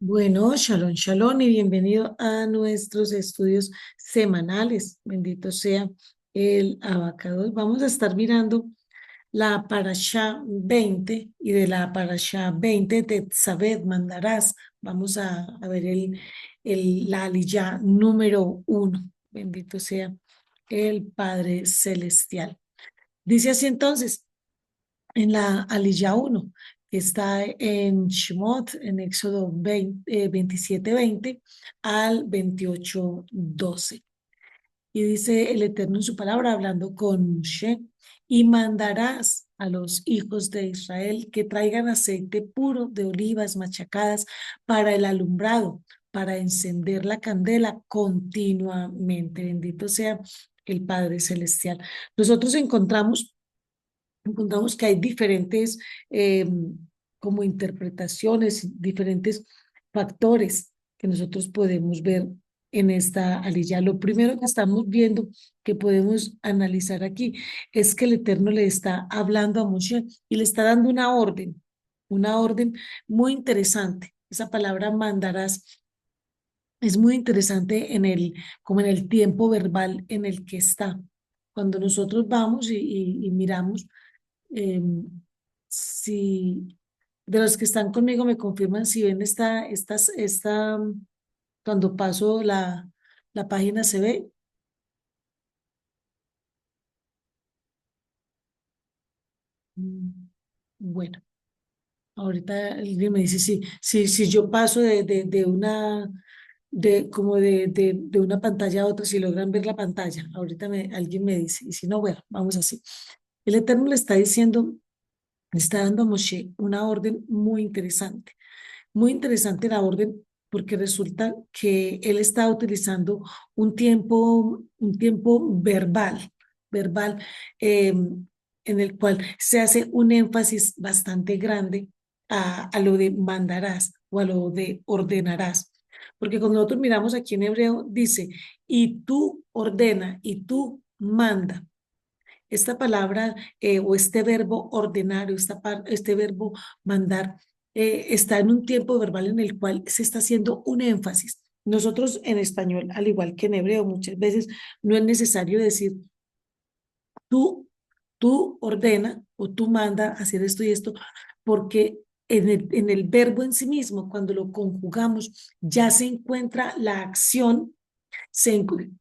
Bueno, shalom, shalom y bienvenido a nuestros estudios semanales. Bendito sea el abacados. Vamos a estar mirando la parashá 20 y de la parashá 20 de Tzaved mandarás. Vamos a ver la aliyá número 1. Bendito sea el Padre Celestial. Dice así entonces en la Aliyah 1, que está en Shemot, en Éxodo 27:20 al 28:12. Y dice el Eterno en su palabra, hablando con Moshe, y mandarás a los hijos de Israel que traigan aceite puro de olivas machacadas para el alumbrado, para encender la candela continuamente. Bendito sea el Padre Celestial. Nosotros encontramos que hay diferentes como interpretaciones, diferentes factores que nosotros podemos ver en esta aliyah. Lo primero que estamos viendo, que podemos analizar aquí, es que el Eterno le está hablando a Moshe y le está dando una orden muy interesante. Esa palabra mandarás es muy interesante como en el tiempo verbal en el que está. Cuando nosotros vamos y miramos, eh, si de los que están conmigo me confirman si ven cuando paso la página se ve. Mm, Bueno, ahorita alguien me dice si yo paso de una pantalla a otra, si logran ver la pantalla. Ahorita alguien me dice, y si no, bueno, vamos así. El Eterno le está diciendo, le está dando a Moshe una orden muy interesante la orden, porque resulta que él está utilizando un tiempo verbal, en el cual se hace un énfasis bastante grande a lo de mandarás o a lo de ordenarás. Porque cuando nosotros miramos aquí en hebreo, dice, y tú ordena, y tú manda. Esta palabra o este verbo ordenar o este verbo mandar está en un tiempo verbal en el cual se está haciendo un énfasis. Nosotros en español, al igual que en hebreo, muchas veces no es necesario decir tú, tú ordena o tú manda hacer esto y esto, porque en el verbo en sí mismo, cuando lo conjugamos, ya se encuentra la acción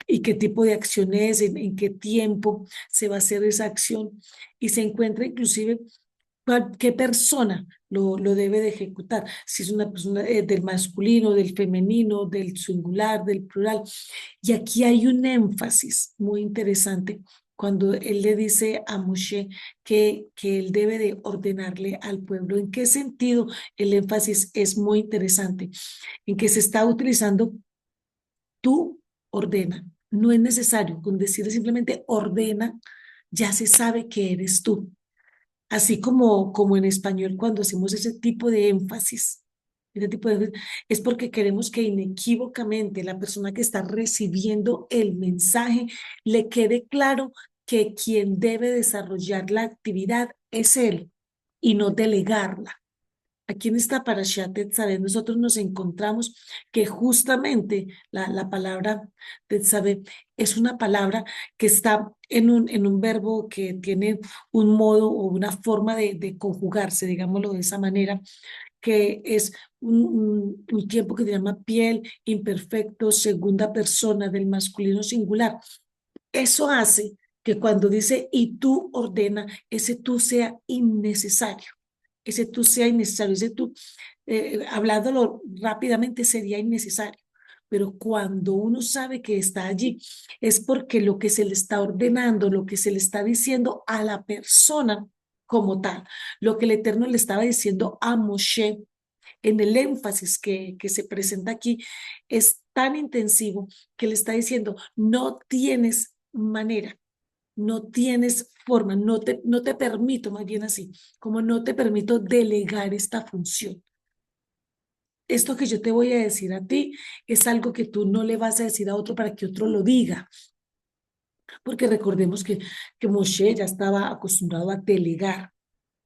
y qué tipo de acción es, en qué tiempo se va a hacer esa acción, y se encuentra inclusive qué persona lo debe de ejecutar, si es una persona del masculino, del femenino, del singular, del plural. Y aquí hay un énfasis muy interesante cuando él le dice a Moshe que él debe de ordenarle al pueblo. ¿En qué sentido el énfasis es muy interesante? En que se está utilizando tú ordena. No es necesario con decir simplemente ordena, ya se sabe que eres tú. Así como en español cuando hacemos ese tipo de énfasis, es porque queremos que inequívocamente la persona que está recibiendo el mensaje le quede claro que quien debe desarrollar la actividad es él y no delegarla. Aquí en esta parashat Tetzaveh nosotros nos encontramos que justamente la palabra Tetzaveh es una palabra que está en un verbo que tiene un modo o una forma de conjugarse, digámoslo de esa manera, que es un tiempo que se llama piel, imperfecto, segunda persona del masculino singular. Eso hace que cuando dice y tú ordena, ese tú sea innecesario, ese tú, hablándolo rápidamente, sería innecesario. Pero cuando uno sabe que está allí, es porque lo que se le está ordenando, lo que se le está diciendo a la persona como tal, lo que el Eterno le estaba diciendo a Moshe en el énfasis que se presenta aquí, es tan intensivo que le está diciendo, no tienes manera, no tienes forma, no te permito, más bien así, como no te permito delegar esta función. Esto que yo te voy a decir a ti es algo que tú no le vas a decir a otro para que otro lo diga, porque recordemos que Moshe ya estaba acostumbrado a delegar.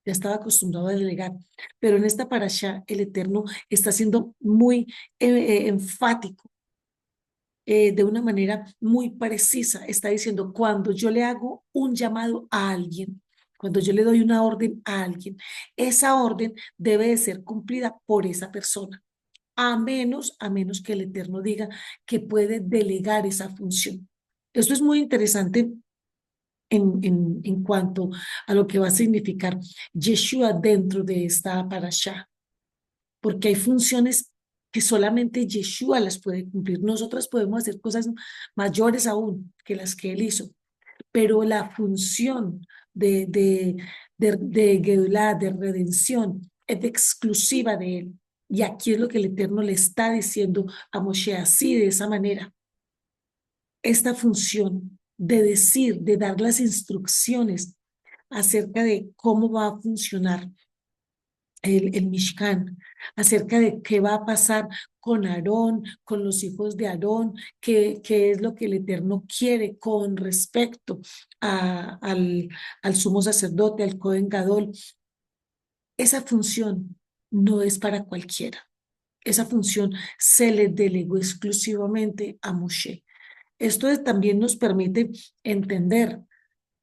ya estaba acostumbrado a delegar, pero en esta parasha el Eterno está siendo muy enfático, de una manera muy precisa. Está diciendo, cuando yo le hago un llamado a alguien, cuando yo le doy una orden a alguien, esa orden debe de ser cumplida por esa persona, a menos que el Eterno diga que puede delegar esa función. Esto es muy interesante en cuanto a lo que va a significar Yeshua dentro de esta parasha, porque hay funciones que solamente Yeshua las puede cumplir. Nosotras podemos hacer cosas mayores aún que las que él hizo, pero la función de Geulah, de redención, es exclusiva de él. Y aquí es lo que el Eterno le está diciendo a Moshe, así, de esa manera. Esta función de decir, de dar las instrucciones acerca de cómo va a funcionar el Mishkan, acerca de qué va a pasar con Aarón, con los hijos de Aarón, qué es lo que el Eterno quiere con respecto al sumo sacerdote, al Cohen Gadol. Esa función no es para cualquiera. Esa función se le delegó exclusivamente a Moshe. También nos permite entender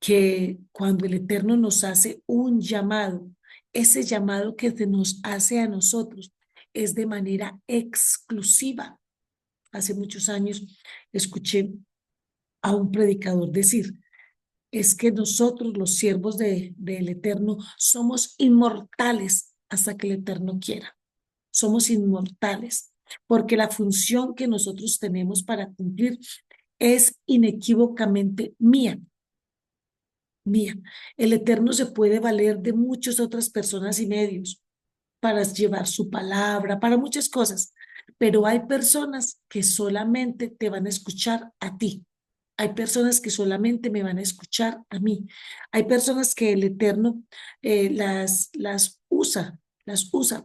que cuando el Eterno nos hace un llamado, ese llamado que se nos hace a nosotros es de manera exclusiva. Hace muchos años escuché a un predicador decir, es que nosotros los siervos del Eterno somos inmortales hasta que el Eterno quiera. Somos inmortales porque la función que nosotros tenemos para cumplir es inequívocamente mía, mía. El Eterno se puede valer de muchas otras personas y medios para llevar su palabra, para muchas cosas, pero hay personas que solamente te van a escuchar a ti. Hay personas que solamente me van a escuchar a mí. Hay personas que el Eterno las usa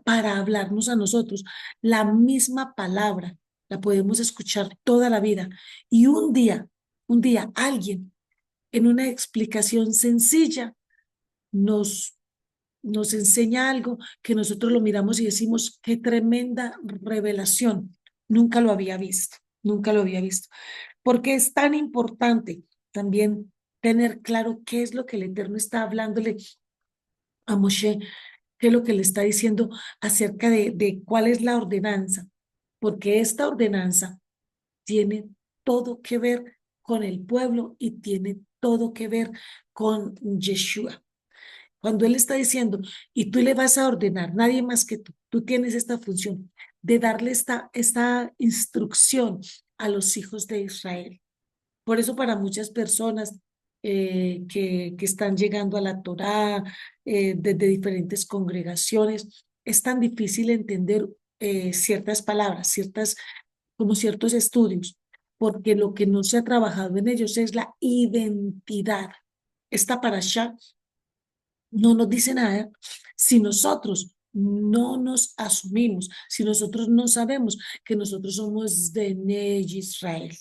para hablarnos a nosotros. La misma palabra la podemos escuchar toda la vida. Y un día, alguien en una explicación sencilla nos, nos enseña algo que nosotros lo miramos y decimos, qué tremenda revelación. Nunca lo había visto, nunca lo había visto. Porque es tan importante también tener claro qué es lo que el Eterno está hablándole a Moshe, qué es lo que le está diciendo acerca de cuál es la ordenanza, porque esta ordenanza tiene todo que ver con el pueblo y tiene todo que ver con Yeshua. Cuando él está diciendo, y tú le vas a ordenar, nadie más que tú tienes esta función de darle esta instrucción a los hijos de Israel. Por eso para muchas personas que están llegando a la Torá desde diferentes congregaciones, es tan difícil entender ciertas palabras, como ciertos estudios, porque lo que no se ha trabajado en ellos es la identidad. Esta parasha no nos dice nada si nosotros no nos asumimos, si nosotros no sabemos que nosotros somos de Israel,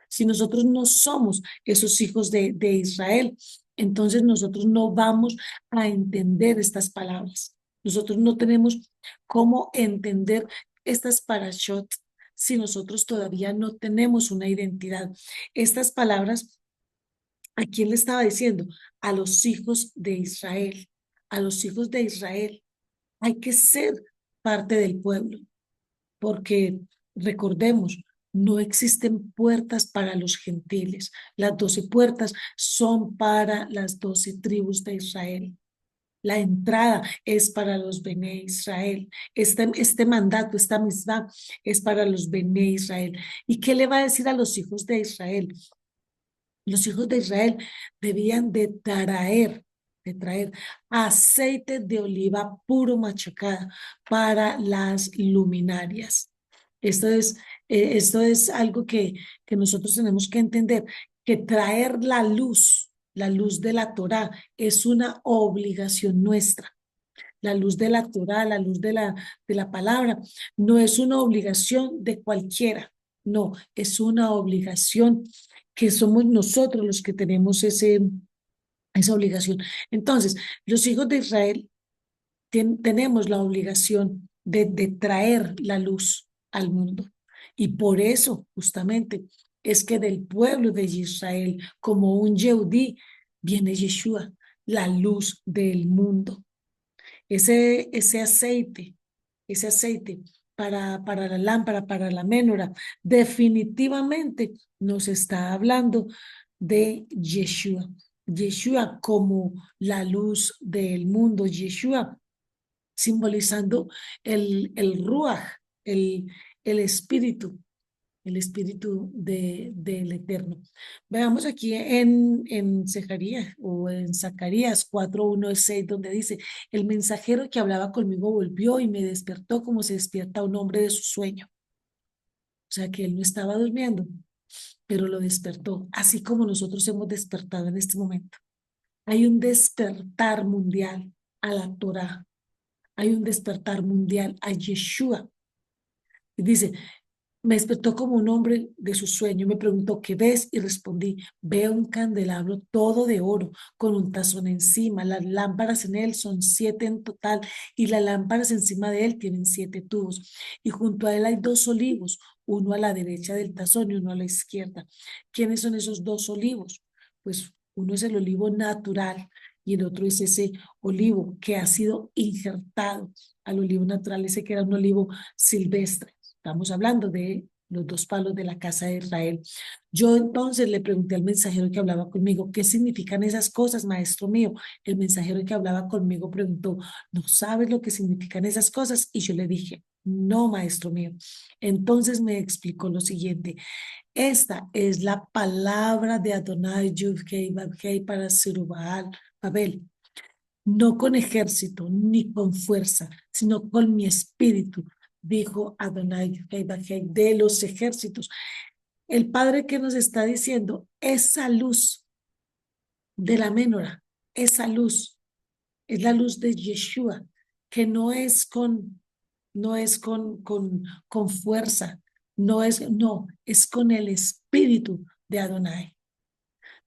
si nosotros no somos esos hijos de Israel, entonces nosotros no vamos a entender estas palabras. Nosotros no tenemos cómo entender estas parashot si nosotros todavía no tenemos una identidad. Estas palabras, ¿a quién le estaba diciendo? A los hijos de Israel. A los hijos de Israel hay que ser parte del pueblo, porque recordemos, no existen puertas para los gentiles. Las 12 puertas son para las 12 tribus de Israel. La entrada es para los Bene Israel. Este mandato, esta misma, es para los Bene Israel. ¿Y qué le va a decir a los hijos de Israel? Los hijos de Israel debían de traer aceite de oliva puro machacada para las luminarias. Esto es algo que nosotros tenemos que entender, que traer la luz de la Torá, es una obligación nuestra. La luz de la Torá, la luz de la palabra, no es una obligación de cualquiera, no, es una obligación que somos nosotros los que tenemos esa obligación. Entonces, los hijos de Israel tenemos la obligación de traer la luz al mundo. Y por eso, justamente, es que del pueblo de Israel, como un Yehudí, viene Yeshua, la luz del mundo. Ese aceite, ese aceite para la lámpara, para la menorá, definitivamente nos está hablando de Yeshua. Yeshua como la luz del mundo, Yeshua simbolizando el Ruach, el, el espíritu, el espíritu del Eterno. Veamos aquí en Zacarías o en Zacarías 4:1-6, donde dice, el mensajero que hablaba conmigo volvió y me despertó como se despierta un hombre de su sueño. O sea que él no estaba durmiendo, pero lo despertó, así como nosotros hemos despertado en este momento. Hay un despertar mundial a la Torah, hay un despertar mundial a Yeshua. Y dice, me despertó como un hombre de su sueño. Me preguntó, ¿qué ves? Y respondí, veo un candelabro todo de oro, con un tazón encima. Las lámparas en él son 7 en total, y las lámparas encima de él tienen 7 tubos. Y junto a él hay 2 olivos, uno a la derecha del tazón y uno a la izquierda. ¿Quiénes son esos 2 olivos? Pues uno es el olivo natural y el otro es ese olivo que ha sido injertado al olivo natural, ese que era un olivo silvestre. Estamos hablando de los 2 palos de la casa de Israel. Yo entonces le pregunté al mensajero que hablaba conmigo, ¿qué significan esas cosas, maestro mío? El mensajero que hablaba conmigo preguntó, ¿no sabes lo que significan esas cosas? Y yo le dije, no, maestro mío. Entonces me explicó lo siguiente, esta es la palabra de Adonai Yud-Hei Vav-Hei para Zerubabel, Babel, no con ejército ni con fuerza, sino con mi espíritu, dijo Adonai de los ejércitos. El Padre que nos está diciendo, esa luz de la menorá, esa luz, es la luz de Yeshua, que no es con fuerza, no, es con el espíritu de Adonai.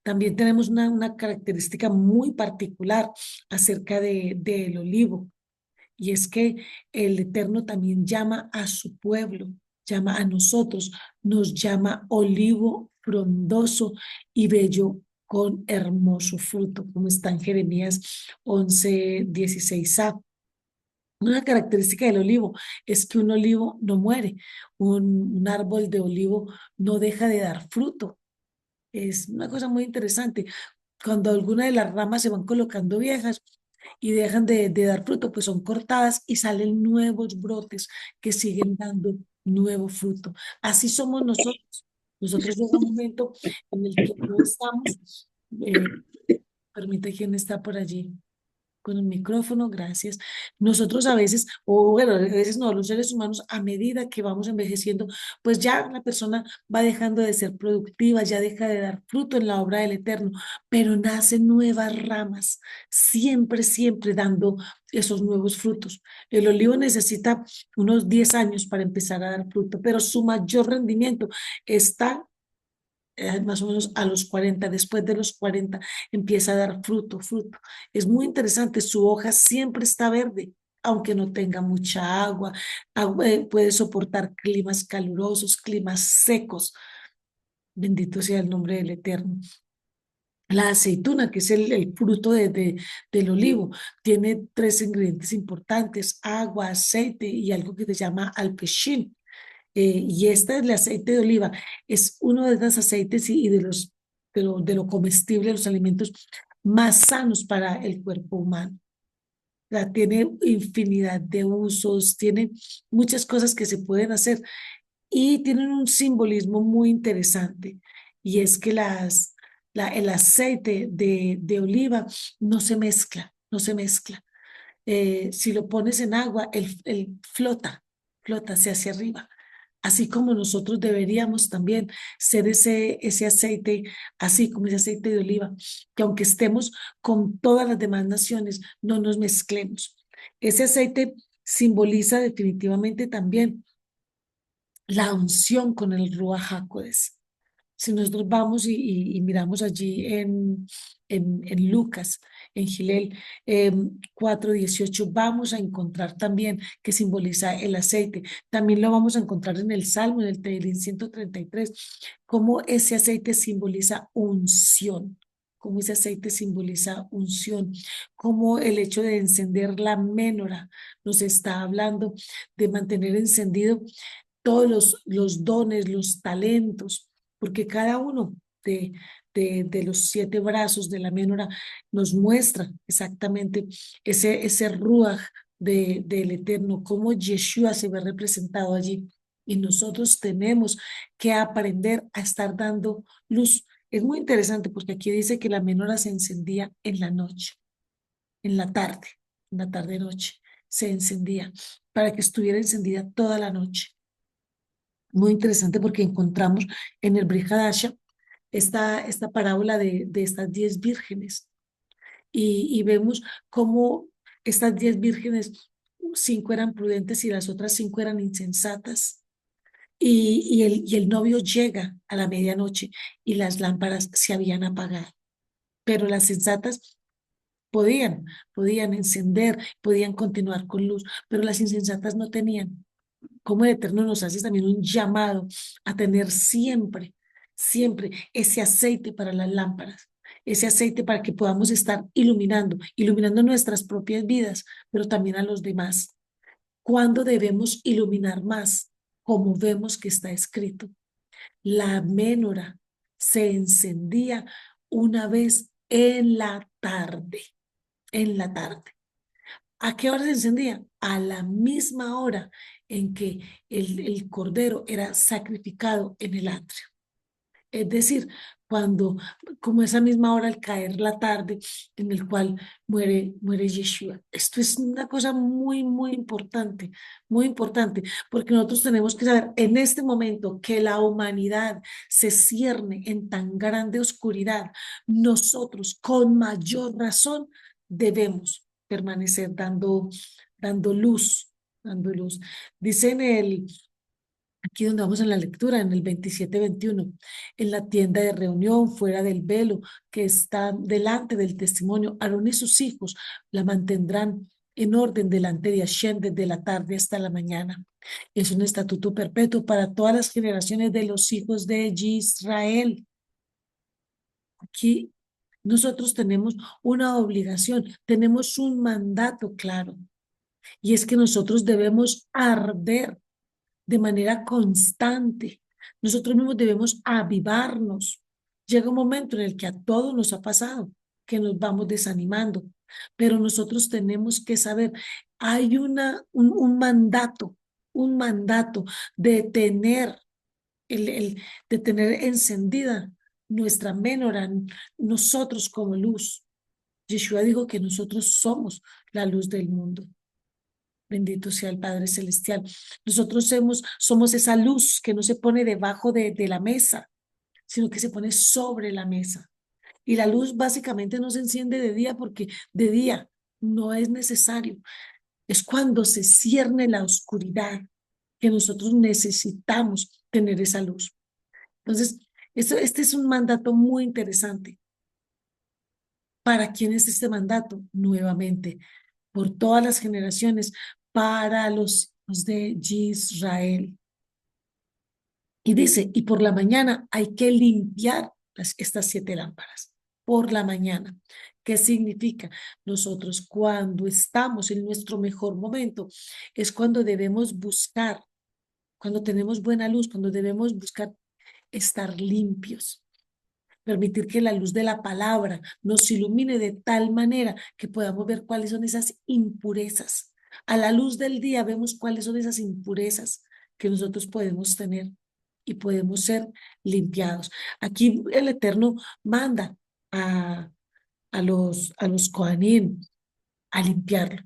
También tenemos una característica muy particular acerca del olivo, y es que el Eterno también llama a su pueblo, llama a nosotros, nos llama olivo frondoso y bello con hermoso fruto, como está en Jeremías 11:16a. Una característica del olivo es que un olivo no muere, un árbol de olivo no deja de dar fruto. Es una cosa muy interesante. Cuando algunas de las ramas se van colocando viejas y dejan de dar fruto, pues son cortadas y salen nuevos brotes que siguen dando nuevo fruto. Así somos nosotros. Nosotros llega un momento en el que no estamos, eh, permite quién está por allí con el micrófono, gracias. Nosotros a veces, o bueno, a veces no, los seres humanos, a medida que vamos envejeciendo, pues ya la persona va dejando de ser productiva, ya deja de dar fruto en la obra del Eterno, pero nacen nuevas ramas, siempre, siempre dando esos nuevos frutos. El olivo necesita unos 10 años para empezar a dar fruto, pero su mayor rendimiento está más o menos a los 40, después de los 40 empieza a dar fruto, fruto. Es muy interesante, su hoja siempre está verde, aunque no tenga mucha agua, puede soportar climas calurosos, climas secos. Bendito sea el nombre del Eterno. La aceituna, que es el fruto del olivo, tiene 3 ingredientes importantes, agua, aceite y algo que se llama alpeshín. Y este, el aceite de oliva, es uno de los aceites y de lo comestible, los alimentos más sanos para el cuerpo humano. O sea, tiene infinidad de usos, tiene muchas cosas que se pueden hacer y tienen un simbolismo muy interesante. Y es que el aceite de oliva no se mezcla, no se mezcla. Si lo pones en agua, el flota hacia arriba. Así como nosotros deberíamos también ser ese aceite, así como ese aceite de oliva, que aunque estemos con todas las demás naciones, no nos mezclemos. Ese aceite simboliza definitivamente también la unción con el Ruach HaKodesh. Si nosotros vamos y miramos allí en Lucas, en Gilel 4:18, vamos a encontrar también que simboliza el aceite. También lo vamos a encontrar en el Salmo, en el Tehilim 133, cómo ese aceite simboliza unción, cómo ese aceite simboliza unción, cómo el hecho de encender la menorá nos está hablando de mantener encendido todos los dones, los talentos, porque cada uno de los 7 brazos de la menorá nos muestra exactamente ese ruaj del Eterno, cómo Yeshua se ve representado allí. Y nosotros tenemos que aprender a estar dando luz. Es muy interesante porque aquí dice que la menorá se encendía en la noche, en la tarde-noche, se encendía para que estuviera encendida toda la noche. Muy interesante porque encontramos en el Brit Hadasha esta parábola de estas 10 vírgenes y vemos cómo estas 10 vírgenes, 5 eran prudentes y las otras 5 eran insensatas. Y el novio llega a la medianoche y las lámparas se habían apagado, pero las sensatas podían encender, podían continuar con luz, pero las insensatas no tenían. Como el Eterno nos hace también un llamado a tener siempre, siempre ese aceite para las lámparas, ese aceite para que podamos estar iluminando nuestras propias vidas, pero también a los demás. ¿Cuándo debemos iluminar más? Como vemos que está escrito, la menorá se encendía una vez en la tarde. ¿A qué hora se encendía? A la misma hora en que el cordero era sacrificado en el atrio. Es decir, cuando, como esa misma hora al caer la tarde, en el cual muere Yeshua. Esto es una cosa muy importante, porque nosotros tenemos que saber en este momento que la humanidad se cierne en tan grande oscuridad. Nosotros, con mayor razón, debemos permanecer dando luz, dando luz. Dice aquí donde vamos en la lectura, en el 27-21, en la tienda de reunión, fuera del velo, que está delante del testimonio, Aarón y sus hijos la mantendrán en orden delante de Hashem desde la tarde hasta la mañana. Es un estatuto perpetuo para todas las generaciones de los hijos de Israel. Aquí nosotros tenemos una obligación, tenemos un mandato claro, y es que nosotros debemos arder de manera constante. Nosotros mismos debemos avivarnos. Llega un momento en el que a todos nos ha pasado, que nos vamos desanimando, pero nosotros tenemos que saber, hay un mandato de tener, de tener encendida nuestra menorá, nosotros como luz. Yeshua dijo que nosotros somos la luz del mundo. Bendito sea el Padre Celestial. Nosotros somos esa luz que no se pone debajo de la mesa, sino que se pone sobre la mesa. Y la luz básicamente no se enciende de día porque de día no es necesario. Es cuando se cierne la oscuridad que nosotros necesitamos tener esa luz. Entonces, este es un mandato muy interesante. ¿Para quién es este mandato? Nuevamente, por todas las generaciones, para los hijos de Israel. Y dice, y por la mañana hay que limpiar estas 7 lámparas. Por la mañana. ¿Qué significa? Nosotros cuando estamos en nuestro mejor momento es cuando debemos buscar, cuando tenemos buena luz, cuando debemos buscar estar limpios, permitir que la luz de la palabra nos ilumine de tal manera que podamos ver cuáles son esas impurezas. A la luz del día vemos cuáles son esas impurezas que nosotros podemos tener y podemos ser limpiados. Aquí el Eterno manda a los Kohanim a limpiarlo,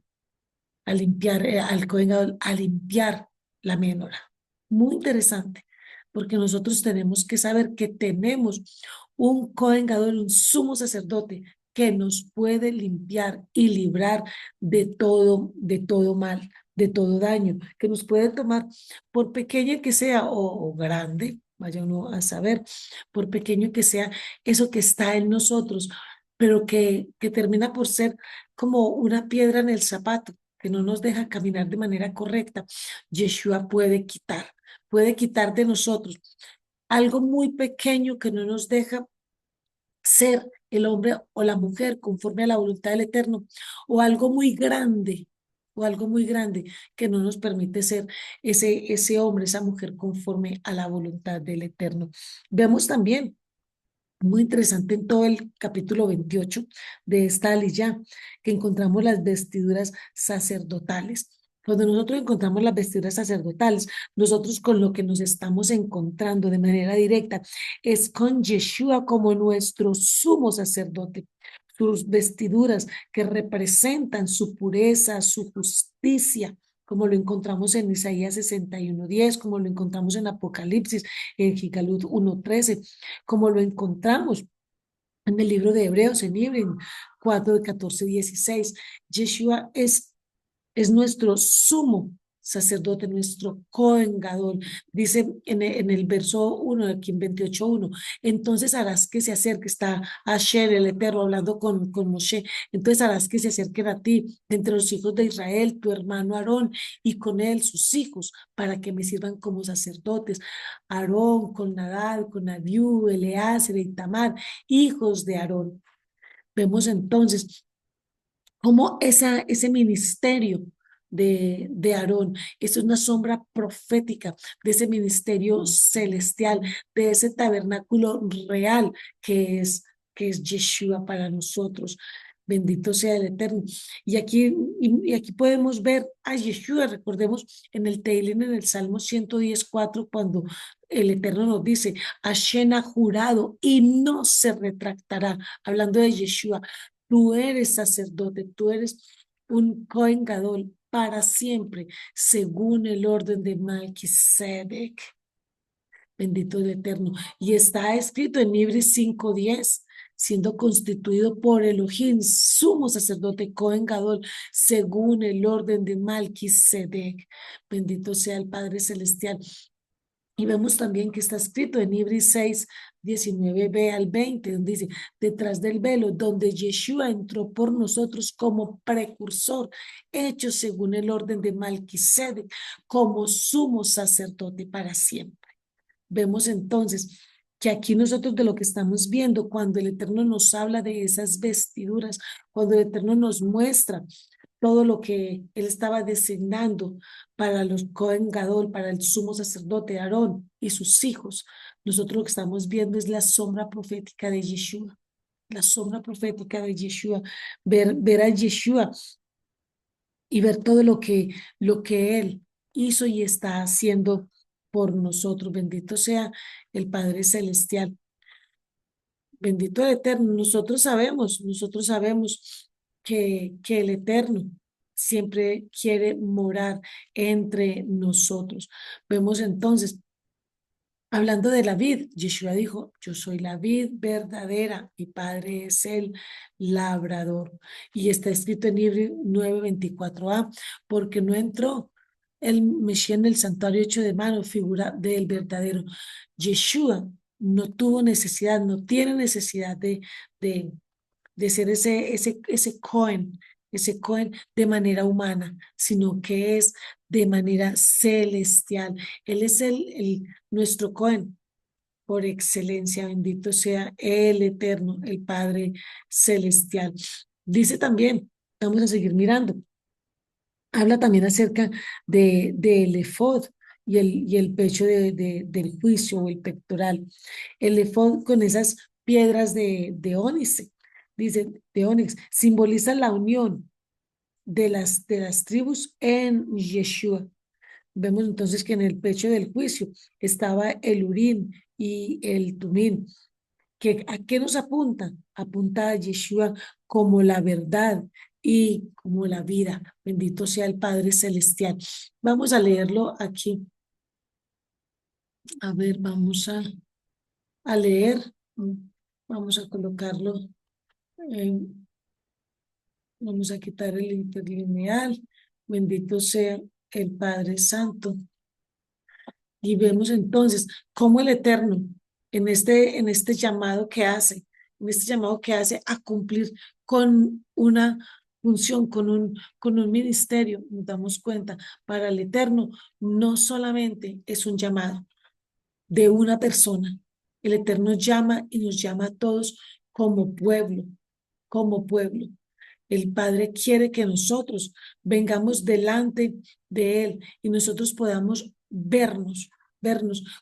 a limpiar al Kohen Gadol, a limpiar la menorá. Muy interesante, porque nosotros tenemos que saber que tenemos un Kohen Gadol, un sumo sacerdote que nos puede limpiar y librar de todo mal, de todo daño, que nos puede tomar por pequeña que sea o grande. vaya uno a saber, por pequeño que sea eso que está en nosotros, pero que termina por ser como una piedra en el zapato, que no nos deja caminar de manera correcta. Yeshua puede quitar de nosotros algo muy pequeño que no nos deja ser el hombre o la mujer conforme a la voluntad del Eterno, o algo muy grande, o algo muy grande que no nos permite ser ese hombre, esa mujer conforme a la voluntad del Eterno. Vemos también muy interesante en todo el capítulo 28 de esta Aliyá, que encontramos las vestiduras sacerdotales. Cuando nosotros encontramos las vestiduras sacerdotales, nosotros con lo que nos estamos encontrando de manera directa es con Yeshua como nuestro sumo sacerdote. Sus vestiduras que representan su pureza, su justicia, como lo encontramos en Isaías 61:10, como lo encontramos en Apocalipsis, en Gigalut 1:13, como lo encontramos en el libro de Hebreos, en Ibrim 4:14-16. Yeshua es nuestro sumo sacerdote, nuestro Cohen Gadol. Dice en el verso 1, aquí en 28:1, entonces harás que se acerque, está Asher, el Eterno, hablando con Moshe, entonces harás que se acerquen a ti, entre los hijos de Israel, tu hermano Aarón, y con él sus hijos, para que me sirvan como sacerdotes. Aarón, con Nadab, con Abiú, Eleazar y Tamar, hijos de Aarón. Vemos entonces como ese ministerio de Aarón, eso es una sombra profética de ese ministerio celestial, de ese tabernáculo real que es Yeshua para nosotros. Bendito sea el Eterno. Y aquí podemos ver a Yeshua, recordemos en el Tehilim, en el Salmo 110:4, cuando el Eterno nos dice, Hashem ha jurado y no se retractará, hablando de Yeshua. Tú eres sacerdote, tú eres un Cohen Gadol para siempre, según el orden de Melquisedec. Bendito el Eterno. Y está escrito en Hebreos 5:10, siendo constituido por Elohim, sumo sacerdote Cohen Gadol, según el orden de Melquisedec. Bendito sea el Padre Celestial. Y vemos también que está escrito en Hebreos 6:19b-20, donde dice, detrás del velo, donde Yeshua entró por nosotros como precursor, hecho según el orden de Melquisedec, como sumo sacerdote para siempre. Vemos entonces que aquí nosotros de lo que estamos viendo, cuando el Eterno nos habla de esas vestiduras, cuando el Eterno nos muestra todo lo que él estaba designando para los Cohen Gadol, para el sumo sacerdote Aarón y sus hijos, nosotros lo que estamos viendo es la sombra profética de Yeshua, la sombra profética de Yeshua, ver a Yeshua y ver todo lo que él hizo y está haciendo por nosotros. Bendito sea el Padre Celestial. Bendito el Eterno. Nosotros sabemos que el Eterno siempre quiere morar entre nosotros. Vemos entonces, hablando de la vid, Yeshua dijo, yo soy la vid verdadera, mi padre es el labrador. Y está escrito en Hebreos 9:24a, porque no entró el Mesías en el santuario hecho de mano, figura del verdadero. Yeshua no tuvo necesidad, no tiene necesidad de, de ser ese Cohen de manera humana, sino que es de manera celestial. Él es nuestro Cohen por excelencia, bendito sea el Eterno, el Padre Celestial. Dice también, vamos a seguir mirando, habla también acerca del efod y el pecho del juicio o el pectoral. El efod con esas piedras de ónice, dice, de ónix, simboliza la unión de las tribus en Yeshua. Vemos entonces que en el pecho del juicio estaba el Urim y el Tumim, que ¿a qué nos apunta? Apunta a Yeshua como la verdad y como la vida. Bendito sea el Padre Celestial. Vamos a leerlo aquí. A ver, vamos a leer. Vamos a colocarlo. Vamos a quitar el interlineal. Bendito sea el Padre Santo. Y vemos entonces cómo el Eterno, en este llamado que hace, en este llamado que hace a cumplir con una función, con un ministerio, nos damos cuenta, para el Eterno no solamente es un llamado de una persona, el Eterno llama y nos llama a todos como pueblo, como pueblo. El Padre quiere que nosotros vengamos delante de Él y nosotros podamos vernos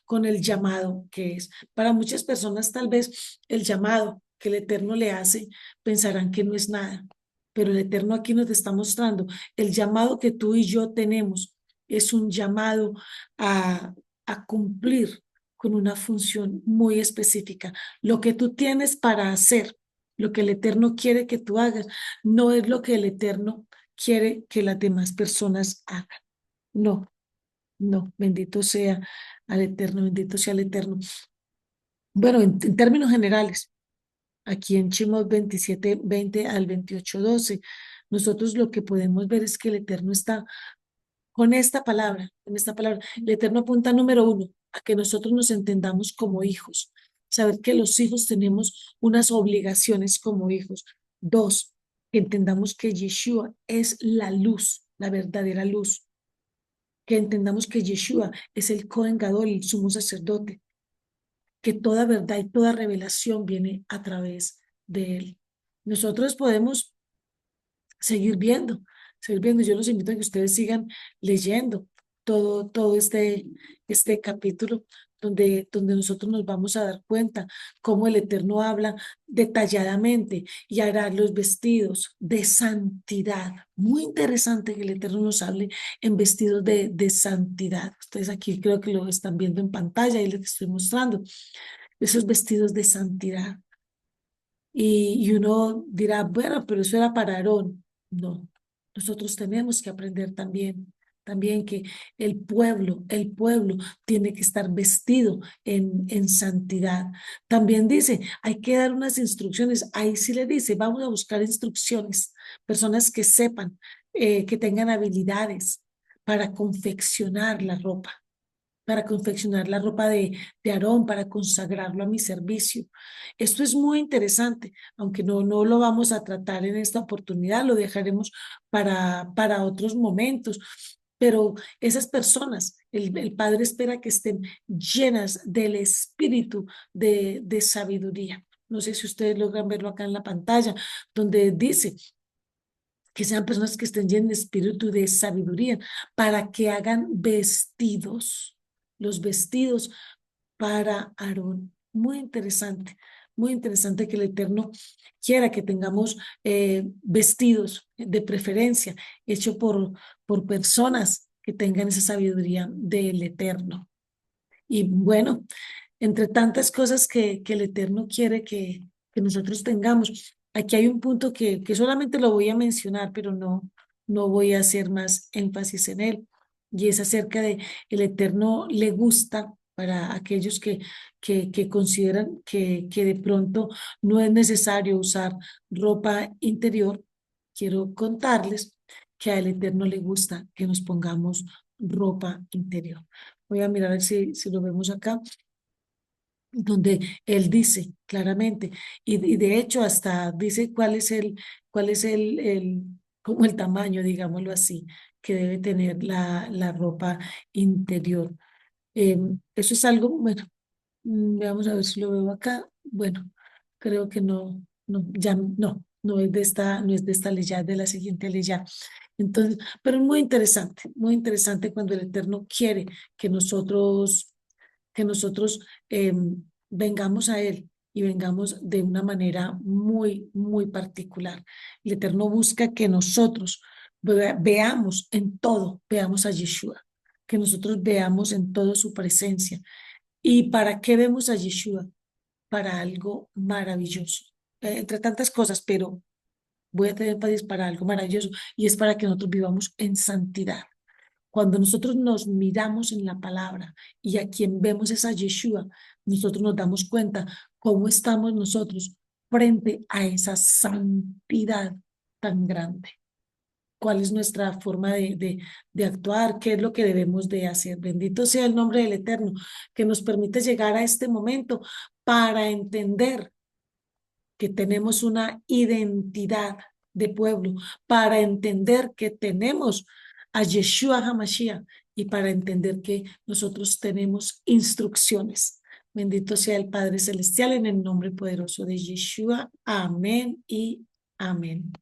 con el llamado que es. Para muchas personas tal vez el llamado que el Eterno le hace pensarán que no es nada, pero el Eterno aquí nos está mostrando el llamado que tú y yo tenemos es un llamado a, a cumplir con una función muy específica. Lo que tú tienes para hacer, lo que el Eterno quiere que tú hagas no es lo que el Eterno quiere que las demás personas hagan. No, no, bendito sea al Eterno, bendito sea al Eterno. Bueno, en términos generales, aquí en Shemot 27, 20 al 28, 12, nosotros lo que podemos ver es que el Eterno está con esta palabra, el Eterno apunta número uno, a que nosotros nos entendamos como hijos, saber que los hijos tenemos unas obligaciones como hijos. Dos, que entendamos que Yeshua es la luz, la verdadera luz, que entendamos que Yeshua es el Cohen Gadol, el sumo sacerdote, que toda verdad y toda revelación viene a través de él. Nosotros podemos seguir viendo, seguir viendo. Yo los invito a que ustedes sigan leyendo todo este capítulo donde nosotros nos vamos a dar cuenta cómo el Eterno habla detalladamente y hará los vestidos de santidad. Muy interesante que el Eterno nos hable en vestidos de santidad. Ustedes aquí creo que lo están viendo en pantalla y les estoy mostrando esos vestidos de santidad. Y uno dirá, bueno, pero eso era para Aarón. No, nosotros tenemos que aprender también que el pueblo tiene que estar vestido en santidad. También dice, hay que dar unas instrucciones. Ahí sí le dice, vamos a buscar instrucciones, personas que sepan, que tengan habilidades para confeccionar la ropa, para confeccionar la ropa de Aarón, para consagrarlo a mi servicio. Esto es muy interesante, aunque no lo vamos a tratar en esta oportunidad, lo dejaremos para otros momentos. Pero esas personas, el Padre espera que estén llenas del espíritu de sabiduría. No sé si ustedes logran verlo acá en la pantalla, donde dice que sean personas que estén llenas de espíritu de sabiduría, para que hagan vestidos, los vestidos para Aarón. Muy interesante que el Eterno quiera que tengamos vestidos de preferencia, hecho por personas que tengan esa sabiduría del Eterno. Y bueno, entre tantas cosas que el Eterno quiere que nosotros tengamos, aquí hay un punto que solamente lo voy a mencionar, pero no voy a hacer más énfasis en él, y es acerca de el Eterno le gusta para aquellos que consideran que de pronto no es necesario usar ropa interior. Quiero contarles que al Eterno le gusta que nos pongamos ropa interior. Voy a mirar a ver si lo vemos acá, donde él dice claramente, y de hecho hasta dice cuál es como el tamaño, digámoslo así, que debe tener la ropa interior. Eso es algo, bueno, veamos a ver si lo veo acá. Bueno, creo que ya no es de esta, no es de esta ley, ya es de la siguiente ley ya. Entonces, pero es muy interesante cuando el Eterno quiere que nosotros vengamos a Él y vengamos de una manera muy, muy particular. El Eterno busca que nosotros veamos en todo, veamos a Yeshua, que nosotros veamos en todo su presencia. ¿Y para qué vemos a Yeshua? Para algo maravilloso, entre tantas cosas, pero voy a tener énfasis para algo maravilloso, y es para que nosotros vivamos en santidad. Cuando nosotros nos miramos en la palabra y a quien vemos es a Yeshua, nosotros nos damos cuenta cómo estamos nosotros frente a esa santidad tan grande. cuál es nuestra forma de actuar, qué es lo que debemos de hacer. Bendito sea el nombre del Eterno, que nos permite llegar a este momento para entender que tenemos una identidad de pueblo, para entender que tenemos a Yeshua HaMashiach y para entender que nosotros tenemos instrucciones. Bendito sea el Padre Celestial en el nombre poderoso de Yeshua. Amén y amén.